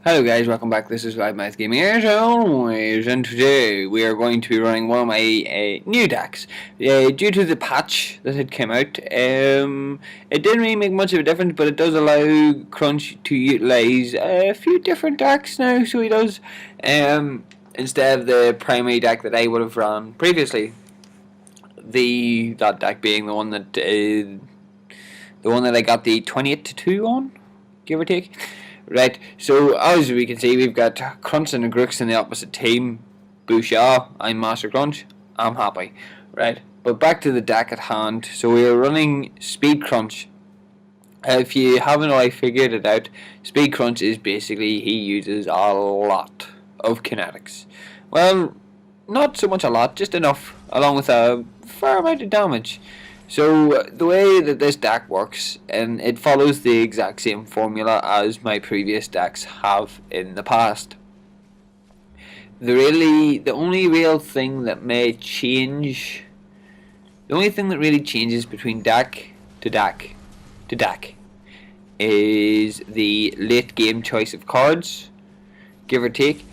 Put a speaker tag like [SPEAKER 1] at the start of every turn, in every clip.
[SPEAKER 1] Hello guys, welcome back. This is Live Math Gaming as always, and today we are going to be running one of my new decks. Due to the patch that had come out, it didn't really make much of a difference, but it does allow Crunch to utilize a few different decks now, so he does, instead of the primary deck that I would have run previously. That deck being the one that I got the 28-2 on, give or take. Right, so as we can see, we've got Crunch and the Grooks in the opposite team. Bouchard, I'm Master Crunch. I'm happy. Right, but back to the deck at hand. So we are running Speed Crunch. If you haven't already figured it out, Speed Crunch is basically he uses a lot of kinetics. Well, not so much a lot, just enough, along with a fair amount of damage. So the way that this deck works, and it follows the exact same formula as my previous decks have in the past. The only real thing that may change, the only thing that really changes between deck to deck to deck is the late game choice of cards, give or take.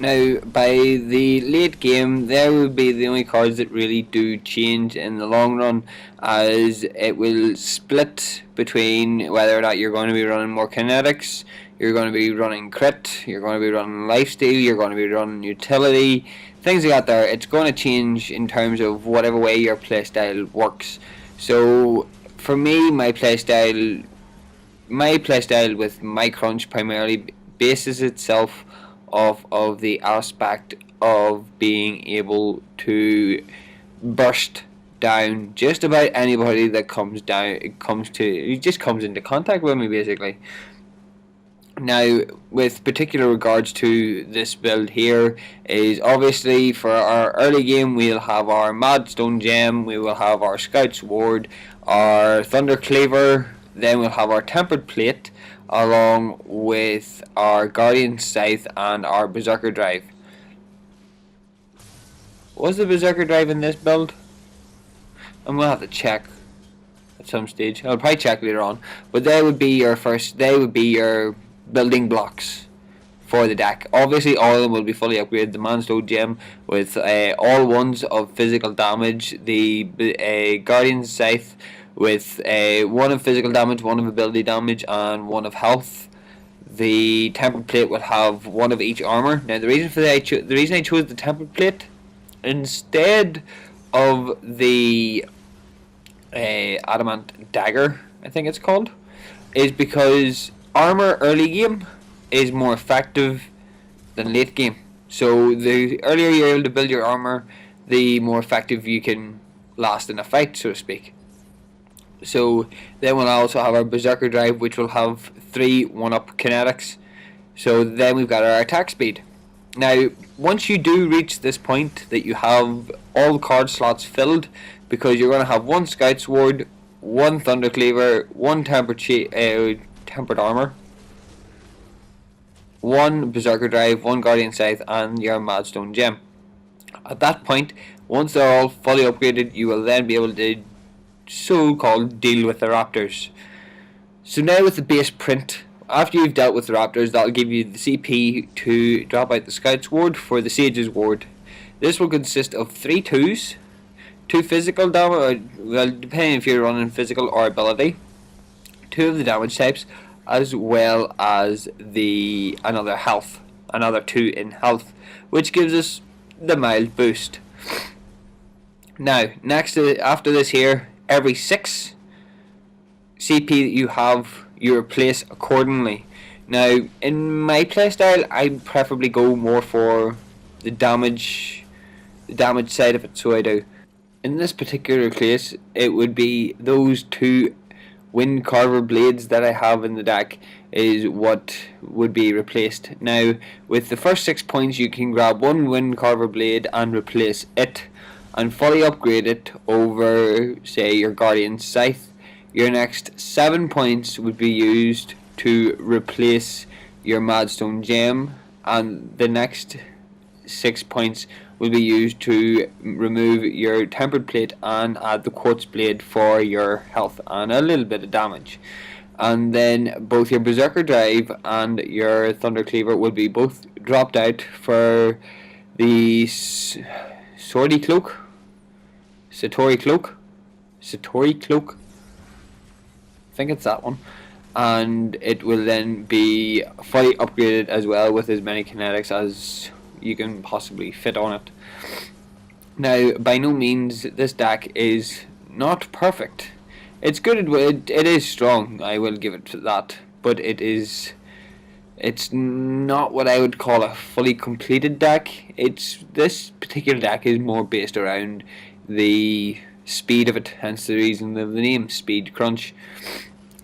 [SPEAKER 1] Now, by the late game, there will be the only cards that really do change in the long run, as it will split between whether or not you're going to be running more kinetics, you're going to be running crit, you're going to be running lifesteal, you're going to be running utility, things like that there. It's going to change in terms of whatever way your playstyle works. So, for me, my playstyle with my Crunch primarily bases itself off of the aspect of being able to burst down just about anybody that comes into contact with me, basically. Now, with particular regards to this build here, is obviously for our early game we'll have our Madstone Gem, we will have our Scout Sword, our Thunder Cleaver, then we'll have our Tempered Plate, along with our Guardian Scythe and our Berserker Drive. Was the Berserker Drive in this build? I'm going to have to check at some stage. I'll probably check later on. But they would be your building blocks for the deck. Obviously all of them will be fully upgraded. The Madstone Gem with all ones of physical damage. The Guardian Scythe with one of physical damage, one of ability damage, and one of health. The Tempered Plate will have one of each armor. Now, the reason I chose the Tempered Plate instead of the Adamant Dagger, I think it's called, is because armor early game is more effective than late game. So the earlier you're able to build your armor, the more effective you can last in a fight, so to speak. So then we'll also have our Berserker Drive, which will have 3 1-up kinetics. So then we've got our attack speed. Now, once you do reach this point that you have all the card slots filled, because you're going to have 1 Scout Sword, 1 Thunder Cleaver, 1 Tempered Armor, 1 Berserker Drive, 1 Guardian Scythe, and your Madstone Gem. At that point, once they're all fully upgraded, you will then be able to so-called deal with the Raptors. So now with the base print, after you've dealt with the Raptors, that'll give you the CP to drop out the Scout Sword for the Sage's Ward. This will consist of 3 2s, 2 physical damage, well, depending if you're running physical or ability, 2 of the damage types, as well as another 2 in health, which gives us the mild boost. Now, after this here, every 6 CP that you have, you replace accordingly. Now, in my playstyle, I preferably go more for the damage side of it, so I do. In this particular case, it would be those 2 Wind Carver blades that I have in the deck is what would be replaced. Now, with the first 6 points, you can grab 1 Wind Carver blade and replace it, and fully upgrade it over, say, your Guardian Scythe. Your next 7 points would be used to replace your Madstone Gem, and the next 6 points will be used to remove your Tempered Plate and add the Quartz Blade for your health and a little bit of damage. and then both your Berserker Drive and your Thunder Cleaver will be both dropped out for the Satori Cloak. I think it's that one. And it will then be fully upgraded as well with as many kinetics as you can possibly fit on it. Now, by no means this deck is not perfect. It's good. It is strong. I will give it that, but it's not what I would call a fully completed deck. This particular deck is more based around the speed of it, hence the reason of the name, Speed Crunch.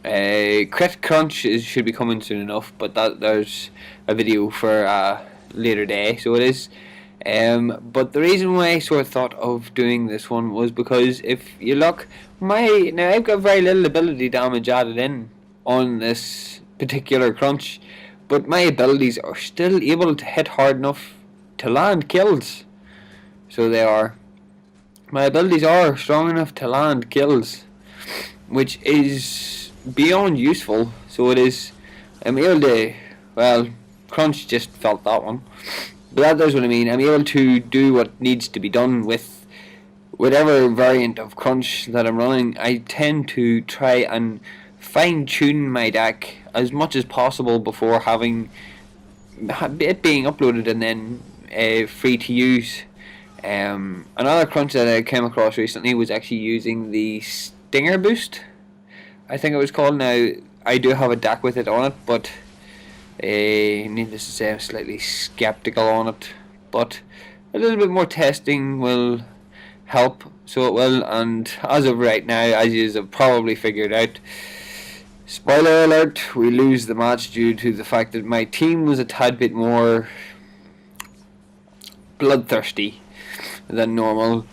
[SPEAKER 1] Crit Crunch should be coming soon enough, but there's a video for a later day, so it is. But the reason why I sort of thought of doing this one was because if you look, now I've got very little ability damage added in on this particular crunch, but my abilities are still able to hit hard enough to land kills. So they are. My abilities are strong enough to land kills, which is beyond useful. So it is. I'm able to. Well, crunch just felt that one. But that does what I mean. I'm able to do what needs to be done with whatever variant of crunch that I'm running. I tend to try and fine tune my deck as much as possible before having it being uploaded and then free to use. Another crunch that I came across recently was actually using the Stinger Boost, I think it was called. Now, I do have a deck with it on it, but needless to say, I'm slightly skeptical on it. But a little bit more testing will help, so it will. And as of right now, as you have probably figured out, spoiler alert, we lose the match due to the fact that my team was a tad bit more bloodthirsty than normal.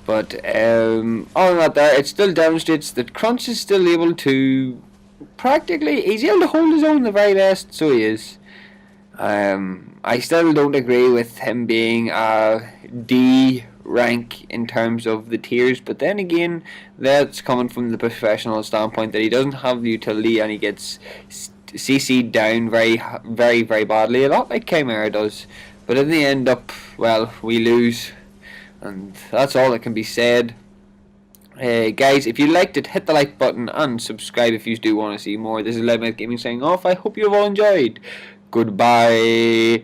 [SPEAKER 1] But other than that, there, it still demonstrates that Crunch is still able to he's able to hold his own the very best, so he is. I still don't agree with him being a D rank in terms of the tiers, but then again, that's coming from the professional standpoint that he doesn't have the utility and he gets CC'd down very, very, very badly, a lot like Chimera does. But in the end well, we lose, and that's all that can be said. Guys, if you liked it, hit the like button and subscribe if you do want to see more. This is Loudmouth Gaming saying off. I hope you've all enjoyed. Goodbye.